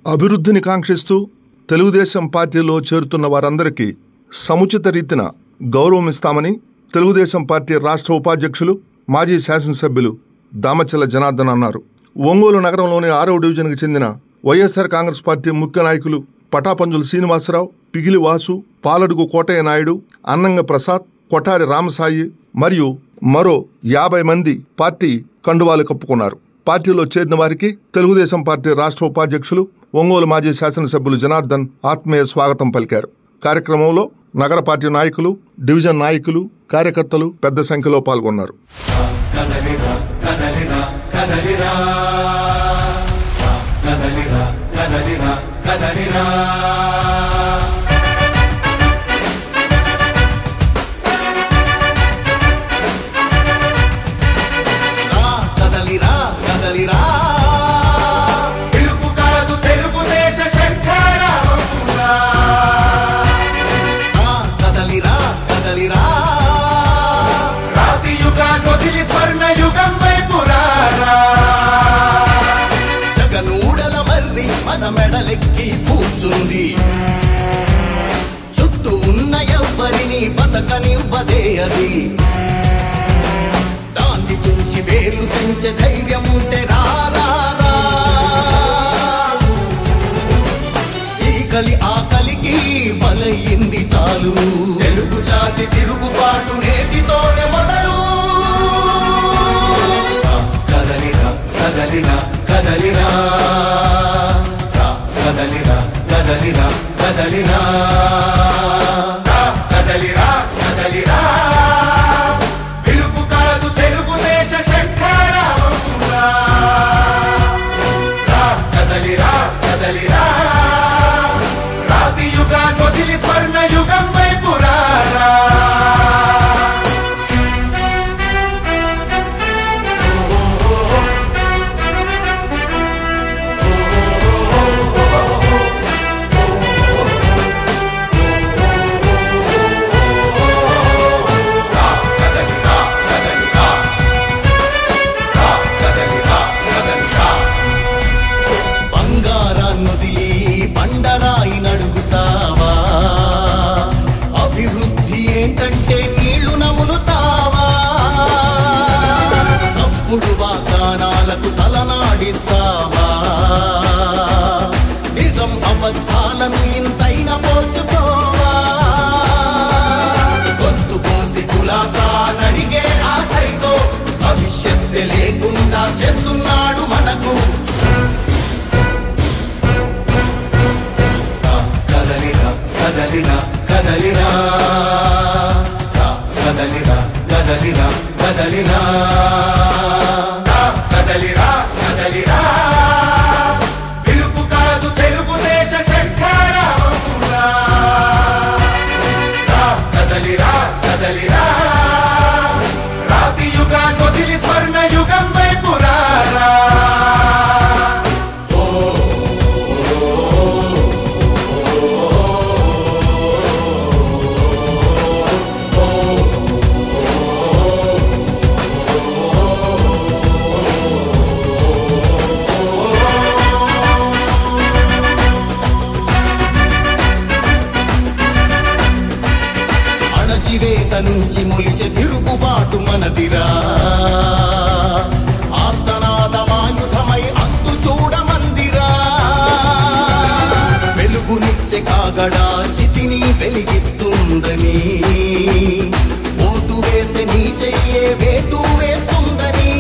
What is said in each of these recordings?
అభివృద్ధిని కాంక్షిస్తూ తెలుగుదేశం పార్టీలో చేరుతున్న వారందరికీ సముచిత రీతిన గౌరవం ఇస్తామని తెలుగుదేశం పార్టీ రాష్ట్ర ఉపాధ్యక్షులు మాజీ శాసనసభ్యులు దామచల్ల జనార్దన్ అన్నారు. ఒంగోలు నగరంలోని 6వ డివిజన్కు చెందిన వైఎస్ఆర్ కాంగ్రెస్ పార్టీ ముఖ్య నాయకులు పటాపంజుల శ్రీనివాసరావు, పిగిలి వాసు, పాలడుగు కోటయ్య నాయుడు, అన్నంగ ప్రసాద్, కొఠారి రామసాయి మరియు మరో 50 మంది పార్టీ కండువాలు కప్పుకున్నారు. పార్టీలో చేరిన వారికి తెలుగుదేశం పార్టీ రాష్ట్ర ఉపాధ్యక్షులు ఒంగోలు మాజీ శాసనసభ్యులు జనార్దన్ ఆత్మీయ స్వాగతం పలికారు. కార్యక్రమంలో నగర పార్టీ నాయకులు, డివిజన్ నాయకులు, కార్యకర్తలు పెద్ద సంఖ్యలో పాల్గొన్నారు. మెడలెక్కి కూర్చుంది, చుట్టూ ఉన్న ఎవ్వరిని బతకనివ్వదే అది. దాన్ని తుంచి వేలు తుంచే ధైర్యం ఉంటే రారా, ఈ కలి ఆకలికి బలయింది చాలు. తెలుగు జాతి తిరుగుబాటు నేటితోనే మొదలు. కదలిరా కదలిరా కదలిరా, కదలిరా కదలిరా కదలిరా, కదలిరా కదలిరా, పిలుపు కాదు తెలుగుదేశ శంఖారావమురా. కదలిరా కదలిరా, రాతి యుగాన్ని వదిలి స్వర్ణ యుగం వైపు రారా. తలనాడిస్తావా నిజం అబద్ధాలను ఇంతైన పోచుకోవా. గొంతు కోసి కులాసా నడిగే ఆ సైకో భవిష్యత్తు లేకుండా చేస్తున్నాడు మనకు. కదలిరా కదలిరా కదలిరా, కదలిరా కదలిరా కదలిరా, కదలిరా కదలిరా, పిలుపు కాదు తెలుగుదేశ శంఖారావమురా. కదలిరా కదలిరా, రాతి యుగాన్ని వదిలి స్వర్ణ యుగం వైపు రారా. అణచివేత నుంచి మొలిచే తిరుగుబాటు మనదిరా. ఆర్తనాదమాయుధమై అంతు చూడమందిరా. వెలుగునిచ్చే కాగడా చితిని వెలిగిస్తుందని, ఓటు వేసే నీ చెయ్యే వేటు వేస్తుందని.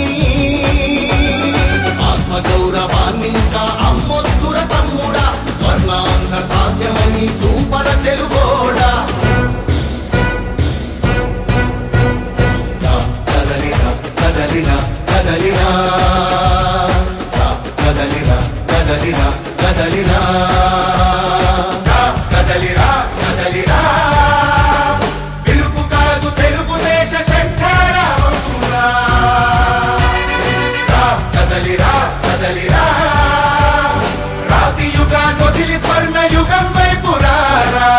ఆత్మగౌరవాన్నింకా అమ్మొద్దుర తమ్ముడా, స్వర్ణాంధ్ర సాధ్యమని చూపర తెలుగోడా. కదలిరా కదలిరా, కదలిరా కదలిరా కదలిరా, కదలిరా కదలిరా, పిలుపు కాదు తెలుగుదేశ శంఖారావమురా. కదలిరా కదలిరా, రాతి యుగాన్ని వదిలి స్వర్ణ యుగం వైపు రారా.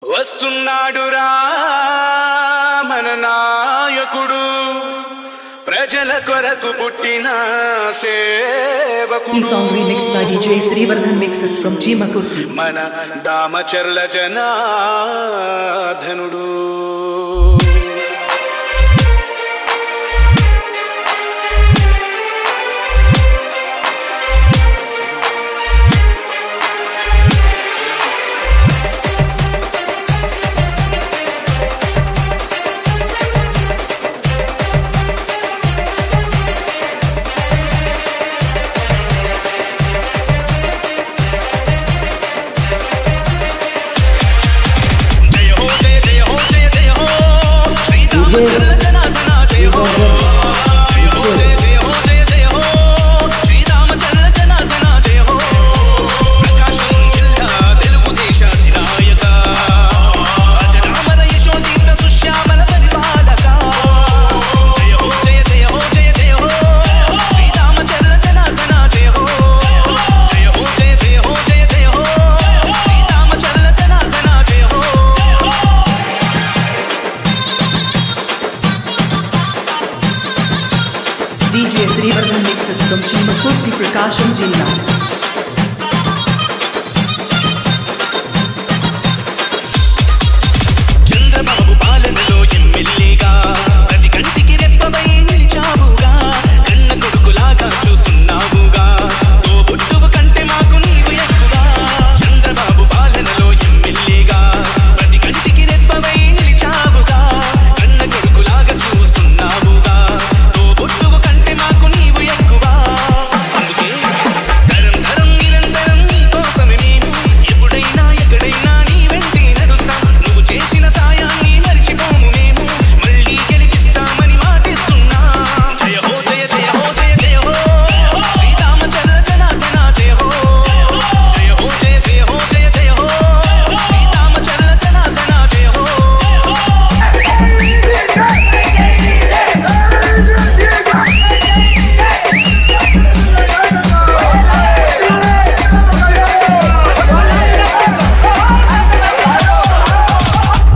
వస్తున్నాడురా మన నాయకుడు, ప్రజల కొరకు పుట్టిన సేవకుడు. ఈ song remixed by DJ Srivardhan mixes from G Makurti. మన Damacharla జనార్దనుడు DJ Srivardhan mixes from G Makurti, Prakasham Jilla. Chandrababu పాలనలో ఎమ్మెల్యేగా ప్రతి కంటికి రెప్పవై నిలిచావుగా కన్న కొడుకులాగా చూస్తున్నావుగా తోబుట్టువు కంటే మాకు నీవు ఎక్కువగా చంద్రబాబు పాలనలో ఎమ్మెల్యేగా ప్రతి కంటికి రెప్పవై నిలిచావుగా కన్న కొడుకులాగా చూస్తున్నావుగా తోబుట్టువు కంటే మాకు నీవు ఎక్కువగా అందుకే తరం తరం నిరంతరం నీ కోసమే మేము ఎప్పుడైనా ఎక్కడైనా నీ వెంటే నడుస్తాం నువ్వు చేసిన సాయాన్ని మరిచిపోము మేము మళ్ళీ గెలిపిస్తామని మాటిస్తున్నాం జయ హో జయ జయ హో జయ జయ హో శ్రీరామచంద్ర జనార్దన జయ హో జయ హో జయ జయ హో జయ జయ హో శ్రీరామచంద్ర జనార్దన జయ హో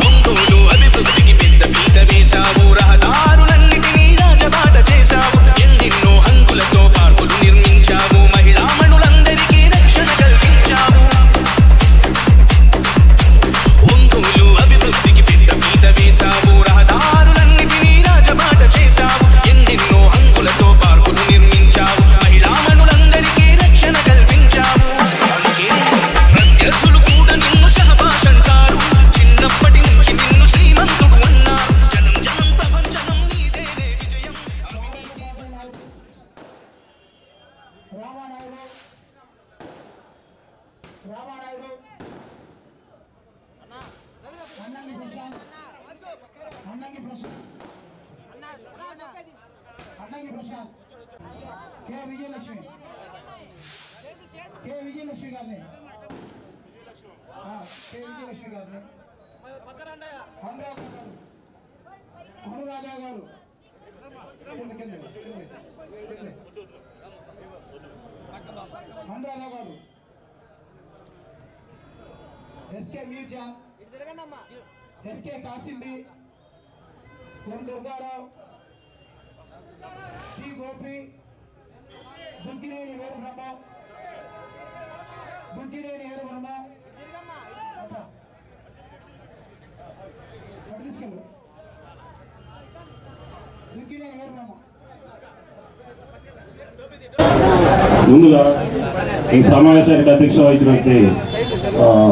ఒంగోలు అభివృద్ధికి పెద్ద పీట వేశావు రహదారులన్నిటినీ రాజబాట చేశావు ఎన్నెన్నో హంగులతో పార్కులు నిర్మించావు మహిళా మణులందరికీ రక్షణ కల్పించావు ఒంగోలు అభివృద్ధికి పెద్ద పీట వేశావు రహదారులన్నిటినీ రాజబాట చేశావు ఎన్నెన్నో హంగులతో పార్కులు నిర్మించావు మహిళా మణులందరికీ రక్షణ కల్పించావు అందుకే ప్రత్యర్థులు కూడా నిన్ను షహబాష్ అంటారు చిన్నప్పటి నుంచి నిన్ను శ్రీమంతుడు అన్నారు జనం జనం ప్రపంచనం నీదేనే విజయం అన్నకి ప్రశాంత్ కే విజయలక్ష్మి గారిని కే విజయలక్ష్మి గారిని అనురాధ గారు అనురాధ గారు ఎస్కే మీర్జా ఎస్కే కాసింబి ఎం దుర్గారావు శ్రీ గోపి దుంకినేని వేదబ్రహ్మ దుంకినేని వేదబ్రహ్మ తీసుకెళ్ళు దుంకినేని వేదబ్రహ్మ ముందుగా ఈ సమావేశానికి అధ్యక్ష వహించినటువంటి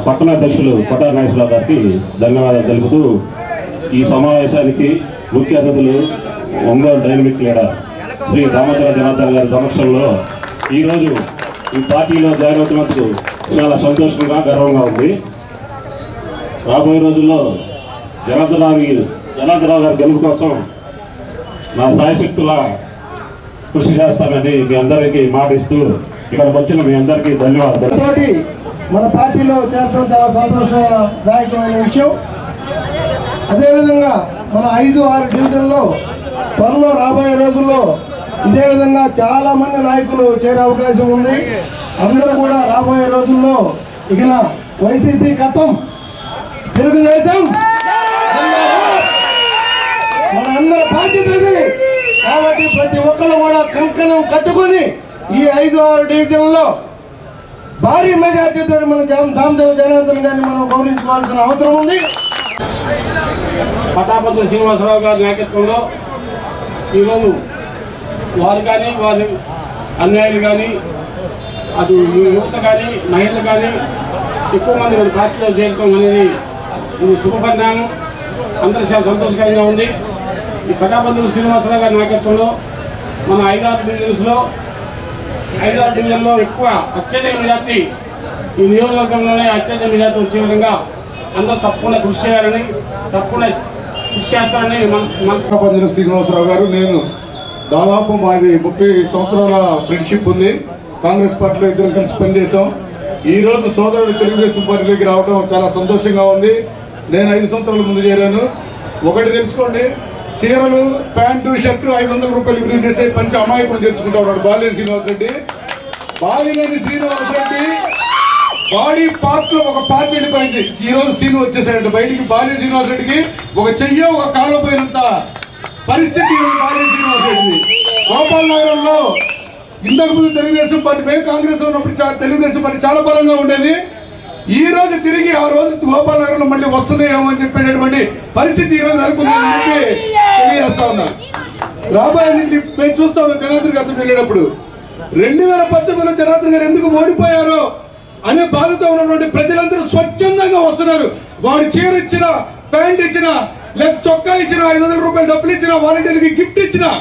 పట్టణ అధ్యక్షులు కొట్టార నాగేశ్వరరావు గారికి ధన్యవాదాలు తెలుపుతూ ఈ సమావేశానికి ముఖ్య అతిథులు ఒంగోలు డైనమిక్ లీడర్ శ్రీ రామచంద్ర జనార్దన్ గారి సమక్షంలో ఈరోజు ఈ పార్టీలో జాయిన్ అవుతున్నందుకు చాలా సంతోషంగా గర్వంగా ఉంది. రాబోయే రోజుల్లో జనార్దనరావు గారి గెలుపు కోసం నా సాయశక్తులా కృషి చేస్తానని మీ అందరికీ మాటిస్తూ ఇక్కడికి వచ్చిన మీ అందరికీ ధన్యవాదాలు. మన పార్టీలో చేరడం చాలా సంతోషదాయకమైన విషయం. అదేవిధంగా మన 5-6 డివిజన్లో త్వరలో రాబోయే రోజుల్లో ఇదే విధంగా చాలా మంది నాయకులు చేరే అవకాశం ఉంది. అందరూ కూడా రాబోయే రోజుల్లో ఇక వైసీపీ కథం తెలుగుదేశం మన అందరి బాధ్యత. కాబట్టి ప్రతి ఒక్కరు కూడా కంకణం కట్టుకొని ఈ 5-6 డివిజన్లో భారీ మెజార్టీతో మన దామచల జనార్దన్ గారిని మనం గౌరవించుకోవాల్సిన అవసరం ఉంది. పటాపత్రి శ్రీనివాసరావు గారి నాయకత్వంలో ఈరోజు వారు కానీ వారి అన్యాయులు కానీ అటు యువత కానీ మహిళలు కానీ ఎక్కువ మంది మన పార్టీలో చేరటం అనేది ఇది శుభపరిణామం. అందరూ చాలా సంతోషకరంగా ఉంది. ఈ పటాపత్రి శ్రీనివాసరావు గారి నాయకత్వంలో మన 5-6 డివిజన్లో ఎక్కువ అత్యధిక మెజార్టీ ఈ నియోజకవర్గంలోనే అత్యధిక మెజార్టీ వచ్చే విధంగా అందరూ తప్పకుండా కృషి చేయాలని తప్పకుండా కృషి చేస్తారని పటాపత్రి శ్రీనివాసరావు గారు, నేను దాదాపు మాది 30 సంవత్సరాల ఫ్రెండ్షిప్ ఉంది. కాంగ్రెస్ పార్టీలో ఇద్దరం కలిసి పనిచేసాం. ఈరోజు సోదరుడు తెలుగుదేశం పార్టీలోకి రావడం చాలా సంతోషంగా ఉంది. నేను 5 సంవత్సరాల ముందు చేరాను. ఒకటి తెలుసుకోండి, చీరలు ప్యాంటు షర్టు 500 రూపాయలు విలువ చేసే పంచి అమాయకులు తెచ్చుకుంటా ఉన్నాడు బాలినేని శ్రీనివాసరెడ్డి. బాలినేని శ్రీనివాసరెడ్డి బాడీ పార్ట్ లో ఒక పార్ట్ వెళ్ళిపోయింది. ఈ రోజు సీన్ వచ్చేసాడు బయటికి. బాలినేని శ్రీనివాసరెడ్డికి ఒక చెయ్యో ఒక కాలు పోయినంత పరిస్థితి ఈరోజు బాలినేని శ్రీనివాసరెడ్డి. గోపాల్ నగరంలో ఇంతకు ముందు తెలుగుదేశం పార్టీ, మేము కాంగ్రెస్ ఉన్నప్పుడు తెలుగుదేశం పార్టీ చాలా బలంగా ఉండేది. ఈ రోజు తిరిగి ఆ రోజు గోపాల్ నగరంలో మళ్ళీ వస్తున్నాయేమో అని చెప్పేటటువంటి పరిస్థితి ఈ రోజు నెలకొందని చెప్పి తెలియజేస్తా ఉన్నారు. రాబోయే మేము చూస్తా ఉన్నాం. జనార్దన్ గారితో వెళ్ళినప్పుడు 2019లో జనార్దన్ గారు ఎందుకు ఓడిపోయారో అనే బాధతో ఉన్నటువంటి ప్రజలందరూ స్వచ్ఛందంగా వస్తున్నారు. వారు చీర ఇచ్చినా, ప్యాంట్ ఇచ్చినా, లేక చొక్కా ఇచ్చినా, 500 రూపాయలు డబ్బులు ఇచ్చినా, వాలంటీర్లకి గిఫ్ట్ ఇచ్చినా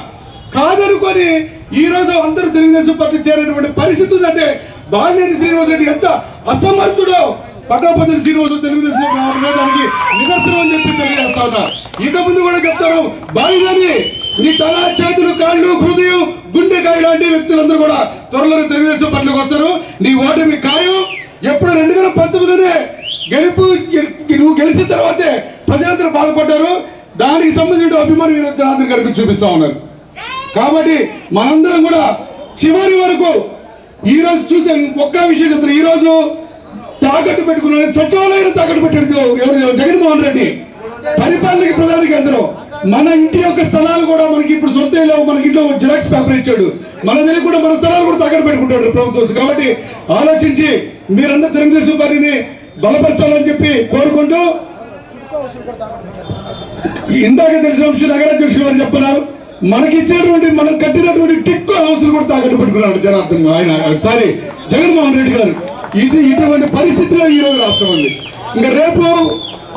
కాదనుకొని ఈ రోజు అందరూ తెలుగుదేశం పార్టీ చేరేటువంటి పరిస్థితి ఉందంటే బాలినేని శ్రీనివాసరెడ్డి ఎంత అసమర్థుడో పటాపత్రి శ్రీనివాస తెలుగుదేశంలో రావడం దానికి నిదర్శనం అని చెప్పి తెలియజేస్తా ఉన్నా. ఇక ముందు కూడా చెప్తారు, బాలినేని నీ తల, చేతులు, కాళ్ళు, హృదయం, గుండెకాయ లాంటి వ్యక్తులందరూ కూడా త్వరలో తెలుగుదేశం పార్టీలోకి వస్తారు. నీ ఓటమి ఖాయం. ఎప్పుడు 2019లోనే నువ్వు గెలిచిన తర్వాతే ప్రజలందరూ బాధపడ్డారు. దానికి సంబంధించిన అభిమానం ఈరోజు జనార్దన్ గారికి చూపిస్తా ఉన్నారు. కాబట్టి మనందరం కూడా చివరి వరకు ఈ రోజు చూసే ఒక్క విషయం చెప్తారు. ఈ రోజు తాకట్టు పెట్టుకున్న సచివాలయం తాకట్టు పెట్టాడు ఎవరు? జగన్మోహన్ రెడ్డి. పరిపాలనకి ప్రధాన కేంద్రం. మన ఇంటి యొక్క స్థలాలు కూడా మనకి ఇప్పుడు సొంత లేవు. మనకి ఇంట్లో జిరాక్స్ పేపర్ ఇచ్చాడు. మన దగ్గర కూడా మన స్థలాలు కూడా తాకట్టు పెట్టుకుంటాడు ప్రభుత్వం. కాబట్టి ఆలోచించి మీరందరూ తెలుగుదేశం పార్టీని బలపరచాలని చెప్పి కోరుకుంటూ, ఇందాక తెలిసిన విషయం నగరాధ్యక్షులు వారు చెప్తున్నారు, మనకి ఇచ్చినటువంటి మనం కట్టినటువంటి టిక్కో హౌస్లు కూడా తాకట్టు పెట్టుకున్నాడు జనార్దన్ జగన్మోహన్ రెడ్డి గారు. ఇటువంటి పరిస్థితిలో ఈ రోజు రాష్ట్రం ఉంది. ఇంకా రేపు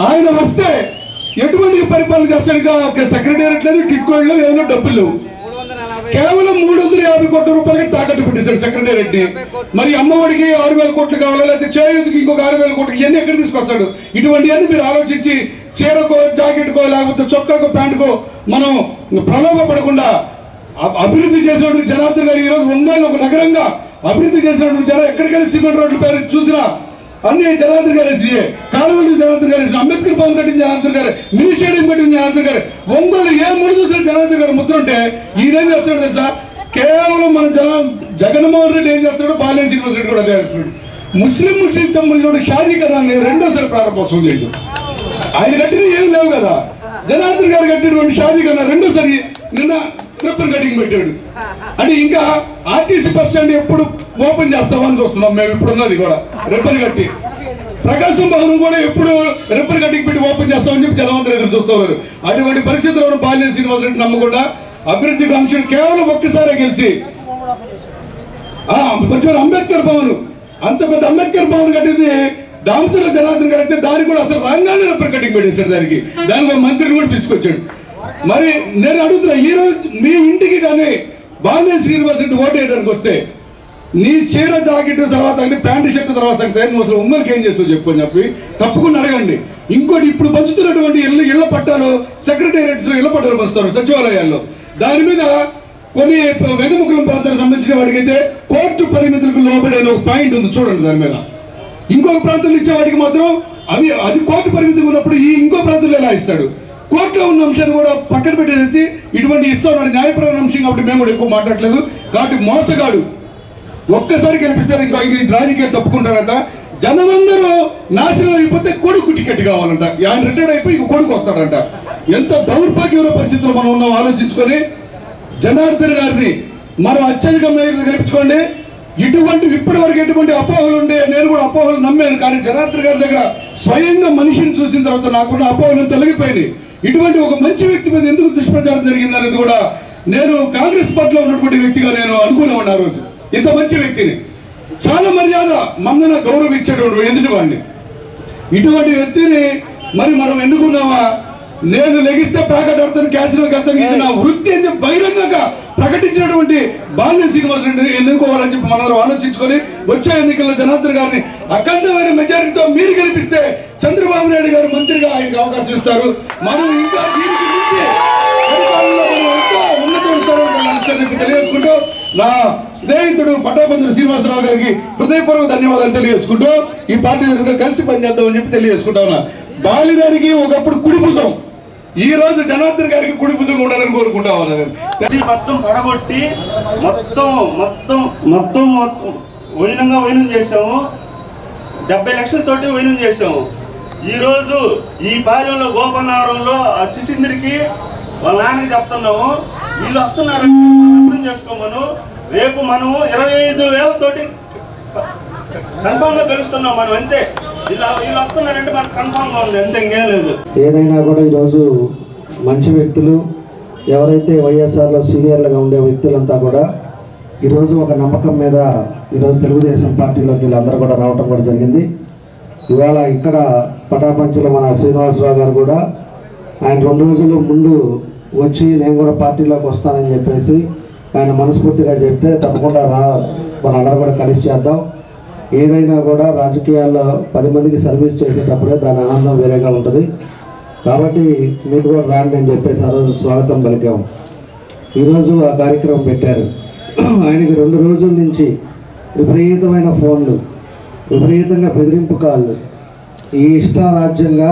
ఆయన వస్తే ఎటువంటి పరిపాలన చేస్తాడు? సెక్రటేరియట్ లేదు, టిక్కోళ్ళు ఏమైనా డబ్బులు లేవు. కేవలం 350 కోట్ల రూపాయలకి తాకట్టు పెట్టేశాడు సెక్రటేరియట్ ని. మరి అమ్మఒడికి 6,000 కోట్లు కావాలా, లేకపోతే చేయూతికి ఇంకొక 6,000 కోట్లు, ఇవన్నీ ఎక్కడ తీసుకొస్తాడు? ఇటువంటివన్నీ మీరు ఆలోచించి చీరకో, జాకెట్కో, లేకపోతే చొక్కాకో, ప్యాంటుకో మనం ప్రలోభపడకుండా అభివృద్ధి చేసినటువంటి జనార్దన్ గారు ఈ రోజు ఒంగోలు ఒక నగరంగా అభివృద్ధి చేసినటువంటి జనం ఎక్కడికైనా సిమెంట్ రోడ్ల పేరు చూసినా అన్ని జనార్దన్ గారు వేసి, కాలువలు జనార్దన్ గారు వేసి, అంబేద్కర్ భవన్ కట్టిన జనార్దన్ గారు, మినీ స్టేడియం కట్టిన జనార్దన్ గారు, ఒంగోలు ఏ మూడు చూసిన జనార్దన్ గారు ముద్ర ఉంటే ఈయనేం చేస్తాడు తెలుసా? కేవలం మన జగన్మోహన్ రెడ్డి ఏం చేస్తాడో బాలినేని శ్రీనివాసరెడ్డి కూడా అదే చేస్తున్నాడు. ముస్లిం సంబంధించిన షాదీకరణాన్ని రెండోసారి ప్రారంభోత్సవం చేశాడు. ఆయన కట్టిన ఏం లేవు కదా. జనార్దన్ గారు కట్టినటువంటి షాదీకరణ రెండోసారి నిన్న రిబ్బన్ కటింగ్ పెట్టాడు. అంటే ఇంకా ఆర్టీసీ బస్ స్టాండ్ ఎప్పుడు ఓపెన్ చేస్తామని చూస్తున్నాం మేము. ఇప్పుడు ఉన్నది కూడా రిబ్బన్ కట్టి. ప్రకాశం భవనం కూడా ఎప్పుడు రిబ్బన్ కటింగ్ పెట్టి ఓపెన్ చేస్తామని చెప్పి జనమందరూ ఎదురు చూస్తున్నారు. అటువంటి పరిస్థితుల్లో బాలినేని శ్రీనివాసరెడ్డి నమ్మకుండా అభివృద్ధి కాంక్ష కేవలం ఒక్కసారే గెలిచి అంబేద్కర్ భవన్, అంత పెద్ద అంబేద్కర్ భవన్ కట్టింది దామచల జనార్దన్ గారు అయితే దానికి కూడా అసలు రంగానే రిబ్బన్ కటింగ్ పెట్టేశాడు. దానికి ఒక మంత్రిని కూడా తీసుకొచ్చాడు. మరి నేను అడుగుతున్నా, ఈ రోజు మీ ఇంటికి కానీ బాలినేని శ్రీనివాసరెడ్డి ఓటు వేయడానికి వస్తే నీ చీర జాకెట్ తర్వాత ప్యాంటు షర్ట్ తర్వాత నువ్వు అసలు ఒంగోలుకి ఏం చేస్తావు చెప్పు అని చెప్పి తప్పకుండా అడగండి. ఇంకోటి, ఇప్పుడు పంచుతున్నటువంటి ఇళ్ల పట్టాలు సెక్రటేరియట్స్ లో ఇళ్ల పట్టాలు పంచుతారు సచివాలయాల్లో. దాని మీద కొన్ని వెనుముఖం ప్రాంతాలకు సంబంధించిన వాడికి అయితే కోర్టు పరిమితులకు లోబడి ఒక పాయింట్ ఉంది చూడండి. దాని మీద ఇంకొక ప్రాంతంలో ఇచ్చే వాడికి మాత్రం అది కోర్టు పరిమితి ఉన్నప్పుడు ఈ ఇంకో ప్రాంతంలో ఎలా ఇస్తాడు? కోర్టులో ఉన్న అంశాన్ని కూడా పక్కన పెట్టేసి ఇటువంటి ఇస్తాడు న్యాయపరమైన అంశం. కాబట్టి మేము కూడా ఎక్కువ మాట్లాడలేదు. కాబట్టి మోసగాడు ఒక్కసారి గెలిపిస్తారు, ఇంకా రాజకీయాలు తప్పుకుంటాడంట. జనమందరూ నాశనం అయిపోతే కొడుకు టికెట్ కావాలంట. ఆయన రిటైర్డ్ అయిపోయి ఇంకో కొడుకు వస్తాడంట. ఎంత దౌర్భాగ్యమైన పరిస్థితుల్లో మనం ఉన్నాం ఆలోచించుకొని జనార్దన్ గారిని మనం అత్యధిక మేయర్ గెలిపించుకోండి. ఇటువంటి ఇప్పటి వరకు ఎటువంటి అపోహలు ఉండే నేను కూడా అపోహలు నమ్మాను, కానీ జనార్దన్ గారి దగ్గర స్వయంగా మనిషిని చూసిన తర్వాత నాకున్న అపోహలు తొలగిపోయినాయి. ఇటువంటి ఒక మంచి వ్యక్తి మీద ఎందుకు దుష్ప్రచారం జరిగింది అనేది కూడా నేను కాంగ్రెస్ పార్టీలో ఉన్నటువంటి వ్యక్తిగా నేను అనుకునేవాడిని. ఆ రోజు ఇంత మంచి వ్యక్తిని చాలా మర్యాద మమ్మల్ని గౌరవం ఇచ్చేటోడు ఎదుటి వాడిని, ఇటువంటి వ్యక్తిని మరి మనం ఎన్నుకున్నామా? నేను లెగిస్తే ప్యాకెట్ ఆడతాను, క్యాసినోకి వెళ్తాను, ఇది నా వృత్తి అని చెప్పి బహిరంగంగా ప్రకటించినటువంటి బాలినేని శ్రీనివాసరెడ్డి ఎన్నుకోవాలని చెప్పి మనందరం ఆలోచించుకొని వచ్చే ఎన్నికల్లో జనార్దన్ గారిని అఖండమైన మెజారిటీతో మీరు గెలిపిస్తే చంద్రబాబు నాయుడు గారు మంత్రిగా ఆయనకు అవకాశం ఇస్తారు. మనం ఇంకా దీనికి మించి ఉన్నత స్థానం తెలియజేసుకుంటూ నా స్నేహితుడు పట్టాభద్రుడు శ్రీనివాసరావు గారికి హృదయపూర్వక ధన్యవాదాలు తెలియజేసుకుంటూ ఈ పార్టీ కలిసి పనిచేద్దామని చెప్పి తెలియజేసుకుంటా ఉన్నా. బాలి గారికి ఒకప్పుడు కుడి భుజం, ఈ రోజు జనార్దన్ గారికి కుడి భుజం ఉండాలని కోరుకుంటా ఉన్నాను. మొత్తం పడగొట్టి మొత్తం మొత్తం మొత్తం వైనం చేసాము. 70 లక్షలతోటి వైనం చేసాము. ఈరోజు ఈ పాలెంలో గోపన్నవరంలో ఆ శిశింద్రికి వాళ్ళ నాన్నకి చెప్తున్నాము, వీళ్ళు వస్తున్నారంటే అర్థం చేసుకోమను. రేపు మనము 25,000తోటి కన్ఫామ్ గా గెలుస్తున్నాం మనం, అంతే. వీళ్ళు వస్తున్నారంటే మనకు కన్ఫామ్ గా ఉంది, అంతే, ఇంకేం లేదు. ఏదైనా కూడా ఈరోజు మంచి వ్యక్తులు ఎవరైతే వైఎస్ఆర్లో సీనియర్లుగా ఉండే వ్యక్తులంతా కూడా ఈరోజు ఒక నమ్మకం మీద ఈరోజు తెలుగుదేశం పార్టీలోకి వీళ్ళందరూ కూడా రావటం కూడా జరిగింది. ఇవాళ ఇక్కడ పటాపంచులో మన శ్రీనివాసరావు గారు కూడా ఆయన 2 రోజుల ముందు వచ్చి నేను కూడా పార్టీలోకి వస్తానని చెప్పేసి ఆయన మనస్ఫూర్తిగా చెప్తే తప్పకుండా మనందరం కూడా కలిసి చేద్దాం. ఏదైనా కూడా రాజకీయాల్లో 10 మందికి సర్వీస్ చేసేటప్పుడే దాని ఆనందం వేరేగా ఉంటుంది. కాబట్టి మీరు కూడా రాండి అని చెప్పేసి ఆ రోజు స్వాగతం పలికాము. ఈరోజు ఆ కార్యక్రమం పెట్టారు. ఆయనకి 2 రోజుల నుంచి విపరీతమైన ఫోన్లు, విపరీతంగా బెదిరింపు కాళ్ళు, ఈ ఇష్టారాజ్యంగా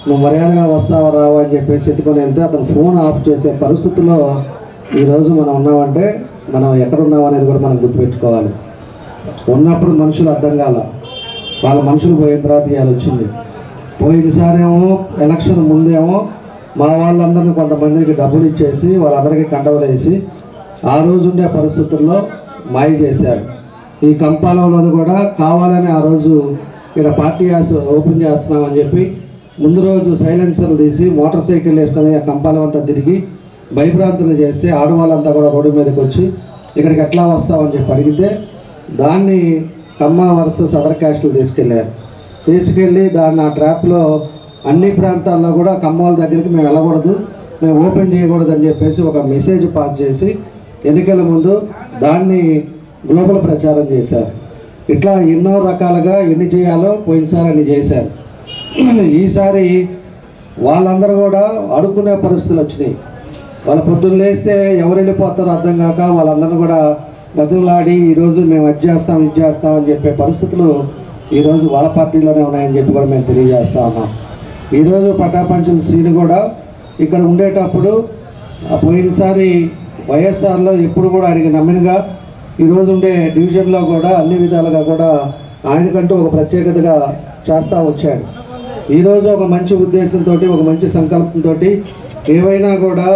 నువ్వు మర్యాదగా వస్తావా రావా అని చెప్పేసి ఎత్తుకొని వెళ్తే అతను ఫోన్ ఆఫ్ చేసే పరిస్థితుల్లో ఈరోజు మనం ఉన్నామంటే మనం ఎక్కడున్నాం అనేది కూడా మనం గుర్తుపెట్టుకోవాలి. ఉన్నప్పుడు మనుషులు అర్థం కాల, వాళ్ళ మనుషులు పోయిన తర్వాత ఇవాళ వచ్చింది. పోయినసారేమో ఎలక్షన్ ముందేమో మా వాళ్ళందరినీ కొంతమందికి డబ్బులు ఇచ్చేసి వాళ్ళందరికీ కండవలు వేసి ఆ రోజు ఉండే పరిస్థితుల్లో మాయ చేశాడు. ఈ కంపాలంలో కూడా కావాలని ఆ రోజు ఇక్కడ పార్టీ ఓపెన్ చేస్తున్నామని చెప్పి ముందు రోజు సైలెన్సర్లు తీసి మోటార్ సైకిల్ వేసుకొని ఆ కంపాలం అంతా తిరిగి భయభ్రాంతులు చేస్తే ఆడవాళ్ళంతా కూడా రోడ్డు మీదకి వచ్చి ఇక్కడికి ఎట్లా వస్తామని చెప్పి అడిగితే దాన్ని కమ్మ వర్సెస్ అదర్ క్యాస్టులు తీసుకెళ్ళి దాన్ని ఆ ట్రాప్లో అన్ని ప్రాంతాల్లో కూడా కమ్మల దగ్గరికి మేము వెళ్ళకూడదు, మేము ఓపెన్ చేయకూడదు అని చెప్పేసి ఒక మెసేజ్ పాస్ చేసి ఎన్నికల ముందు దాన్ని గ్లోబల్ ప్రచారం చేశారు. ఇట్లా ఎన్నో రకాలుగా ఎన్ని చేయాలో పోయినసారి అన్ని చేశారు. ఈసారి వాళ్ళందరూ కూడా అడుక్కునే పరిస్థితులు వచ్చినాయి. వాళ్ళ పొద్దున్న లేస్తే ఎవరు వెళ్ళిపోతారో అర్థం కాక వాళ్ళందరినీ కూడా బతులాడి ఈరోజు మేము అది చేస్తాం ఇది చేస్తాం అని చెప్పే పరిస్థితులు ఈరోజు వాళ్ళ పార్టీలోనే ఉన్నాయని చెప్పి కూడా మేము తెలియజేస్తా ఉన్నాం. ఈరోజు పటాపంచుల శ్రీని కూడా ఇక్కడ ఉండేటప్పుడు పోయినసారి వైఎస్ఆర్లో ఎప్పుడు కూడా ఆయనకి నమ్మినగా ఈరోజు ఉండే డివిజన్లో కూడా అన్ని విధాలుగా కూడా ఆయనకంటూ ఒక ప్రత్యేకతగా చేస్తూ వచ్చాడు. ఈరోజు ఒక మంచి ఉద్దేశంతో ఒక మంచి సంకల్పంతో ఏవైనా కూడా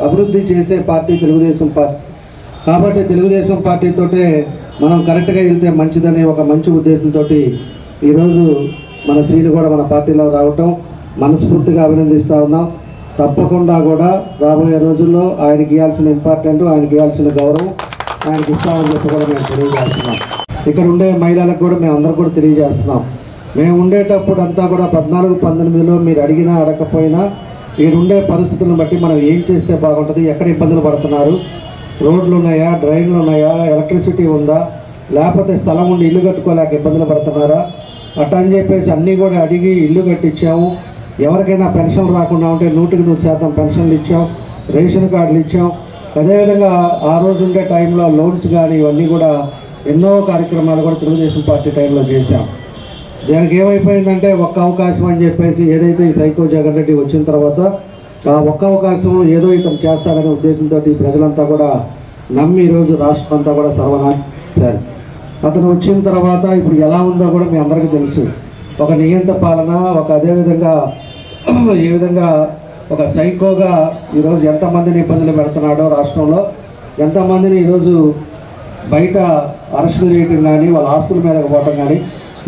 అభివృద్ధి చేసే పార్టీ తెలుగుదేశం పార్టీ. కాబట్టి తెలుగుదేశం పార్టీతోటే మనం కరెక్ట్గా వెళ్తే మంచిదనే ఒక మంచి ఉద్దేశంతో ఈరోజు మన శ్రీని కూడా మన పార్టీలో రావటం మనస్ఫూర్తిగా అభినందిస్తూ ఉన్నాం. తప్పకుండా కూడా రాబోయే రోజుల్లో ఆయనకి ఇవ్వాల్సిన ఇంపార్టెంట్, ఆయనకి ఇవ్వాల్సిన గౌరవం ఆయనకి ఇస్తామని చెప్పి కూడా మేము తెలియజేస్తున్నాం. ఇక్కడ ఉండే మహిళలకు కూడా మేము అందరూ కూడా తెలియజేస్తున్నాం. మేము ఉండేటప్పుడు అంతా కూడా 14-19లో మీరు అడిగినా అడగకపోయినా ఈడుండే పరిస్థితులను బట్టి మనం ఏం చేస్తే బాగుంటుంది, ఎక్కడ ఇబ్బందులు పడుతున్నారు, రోడ్లు ఉన్నాయా, డ్రైన్లు ఉన్నాయా, ఎలక్ట్రిసిటీ ఉందా, లేకపోతే స్థలం ఉండి ఇల్లు కట్టుకోలేక ఇబ్బందులు పడుతున్నారా, అట్లా అని చెప్పేసి అన్నీ కూడా అడిగి ఇల్లు కట్టించాము. ఎవరికైనా పెన్షన్ రాకుండా ఉంటే 100% పెన్షన్లు ఇచ్చాం, రేషన్ కార్డులు ఇచ్చాం. అదేవిధంగా ఆ రోజు ఉండే టైంలో లోన్స్ కానీ ఇవన్నీ కూడా ఎన్నో కార్యక్రమాలు కూడా తెలుగుదేశం పార్టీ టైంలో చేశాం. దానికి ఏమైపోయిందంటే ఒక్క అవకాశం అని చెప్పేసి ఏదైతే ఈ సైకో జగన్ రెడ్డి వచ్చిన తర్వాత ఆ ఒక్క అవకాశం ఏదో ఇతను చేస్తాడనే ఉద్దేశంతో ప్రజలంతా కూడా నమ్మి ఈరోజు రాష్ట్రం అంతా కూడా సర్వనాశనం. అతను వచ్చిన తర్వాత ఇప్పుడు ఎలా ఉందో కూడా మీ అందరికీ తెలుసు. ఒక నియంత పాలన, ఒక అదేవిధంగా ఏ విధంగా ఒక సైకోగా ఈరోజు ఎంతమందిని ఇబ్బందులు పెడుతున్నాడో రాష్ట్రంలో ఎంతమందిని ఈరోజు బయట అరెస్టులు చేయటం కానీ వాళ్ళ ఆస్తుల మీదకి పోవటం కానీ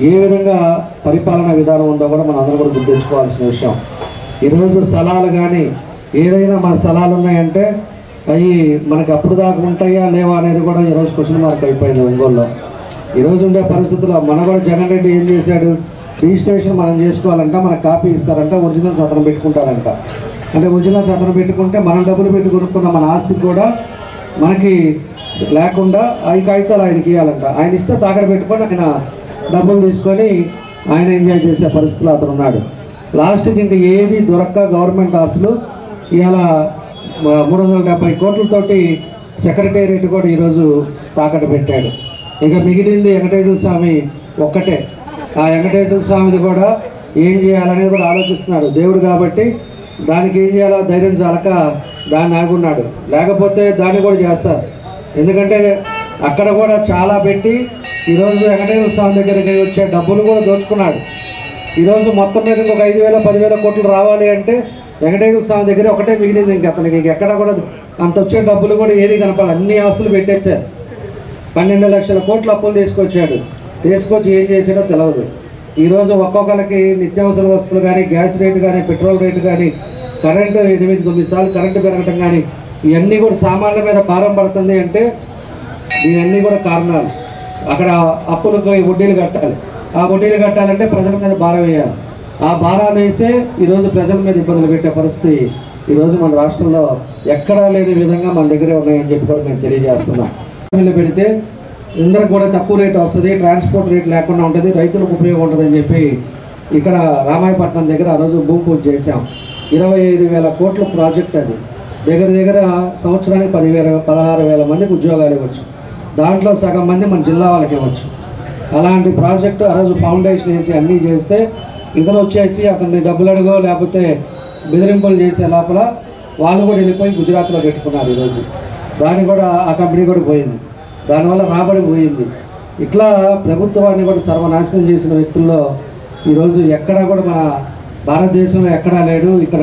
ఏ విధంగా పరిపాలనా విధానం ఉందో కూడా మనం అందరం కూడా గుర్తుంచుకోవాల్సిన విషయం. ఈరోజు స్థలాలు కానీ ఏదైనా మన స్థలాలు ఉన్నాయంటే అవి మనకి అప్పుడు దాకా ఉంటాయా లేవా అనేది కూడా ఈరోజు క్వశ్చన్ మార్క్ అయిపోయింది ఒంగోలులో. ఈరోజు ఉండే పరిస్థితుల్లో మన కూడా జగన్ రెడ్డి ఏం చేశాడు, రిజిస్ట్రేషన్ మనం చేసుకోవాలంట, మనకు కాపీ ఇస్తారంట, ఒరిజినల్ సతనం పెట్టుకుంటారంట. అంటే ఒరిజినల్ సతనం పెట్టుకుంటే మనం డబ్బులు పెట్టి కొనుక్కున్న మన ఆస్తికి కూడా మనకి లేకుండా ఈ కాగితాలు ఆయనకి ఇవ్వాలంట. ఆయన ఇస్తే తాకడ పెట్టుకొని ఆయన డబ్బులు తీసుకొని ఆయన ఎంజాయ్ చేసే పరిస్థితులు అతను ఉన్నాడు. లాస్ట్కి ఇంకా ఏది దొరక్క గవర్నమెంట్ ఆస్తులు ఇవాళ 370 కోట్లతోటి సెక్రటేరియట్ కూడా ఈరోజు తాకట్టు పెట్టాడు. ఇక మిగిలింది వెంకటేశ్వర స్వామి ఒక్కటే. ఆ వెంకటేశ్వర స్వామిది కూడా ఏం చేయాలనేది కూడా ఆలోచిస్తున్నాడు దేవుడు కాబట్టి. దానికి ఏం చేయాలో ధైర్యం చాలక దాన్ని ఆగున్నాడు. లేకపోతే దాన్ని కూడా చేస్తారు. ఎందుకంటే అక్కడ కూడా చాలా పెట్టి ఈరోజు వెంకటేశ్వర స్వామి దగ్గరికి వచ్చే డబ్బులు కూడా దోచుకున్నాడు. ఈరోజు మొత్తం మీద ఇంకొక 5,000 10,000 కోట్లు రావాలి అంటే వెంకటేశ్వర స్వామి దగ్గర ఒకటే మిగిలింది. ఇంక అతనికి ఎక్కడ కూడా అంత వచ్చే డబ్బులు కూడా ఏది కనపాలి. అన్ని ఆస్తులు పెట్టేశారు. 12 లక్షల కోట్లు అప్పులు తీసుకొచ్చాడు. తీసుకొచ్చి ఏం చేసాడో తెలియదు. ఈరోజు ఒక్కొక్కరికి నిత్యావసర వస్తువులు కానీ, గ్యాస్ రేటు కానీ, పెట్రోల్ రేటు కానీ, కరెంటు 8-9 సార్లు కరెంటు పెరగటం కానీ ఇవన్నీ కూడా సామాన్ల మీద భారం పడుతుంది అంటే ఇవన్నీ కూడా కారణాలు. అక్కడ అప్పులకు వడ్డీలు కట్టాలి. ఆ వడ్డీలు కట్టాలంటే ప్రజల మీద భారం వేయాలి. ఆ భారాలు వేసే ఈరోజు ప్రజల మీద ఇబ్బందులు పెట్టే పరిస్థితి ఈరోజు మన రాష్ట్రంలో ఎక్కడా లేని విధంగా మన దగ్గరే ఉన్నాయని చెప్పి కూడా మేము తెలియజేస్తున్నాం. పెడితే అందరికి కూడా తక్కువ రేటు వస్తుంది, ట్రాన్స్పోర్ట్ రేట్ లేకుండా ఉంటుంది, రైతులకు ఉపయోగం ఉంటుందని చెప్పి ఇక్కడ రామాయపట్నం దగ్గర ఆ రోజు భూమి పూజ చేశాం. 25,000 కోట్ల ప్రాజెక్ట్ అది. దగ్గర సంవత్సరానికి 16,000 మందికి ఉద్యోగాలు ఇవ్వచ్చు. దాంట్లో సగం మంది మన జిల్లా వాళ్ళకి ఇవ్వచ్చు. అలాంటి ప్రాజెక్టు ఆ రోజు ఫౌండేషన్ వేసి అన్నీ చేస్తే ఇతను వచ్చేసి అతన్ని డబ్బులు అడుగో లేకపోతే బెదిరింపులు చేసే లోపల వాళ్ళు కూడా వెళ్ళిపోయి గుజరాత్లో పెట్టుకున్నారు. ఈరోజు దాన్ని కూడా ఆ కంపెనీ కూడా పోయింది. దానివల్ల రాబడి పోయింది. ఇట్లా ప్రభుత్వాన్ని కూడా సర్వనాశనం చేసిన వ్యక్తుల్లో ఈరోజు ఎక్కడా కూడా మన భారతదేశంలో ఎక్కడా లేడు. ఇక్కడ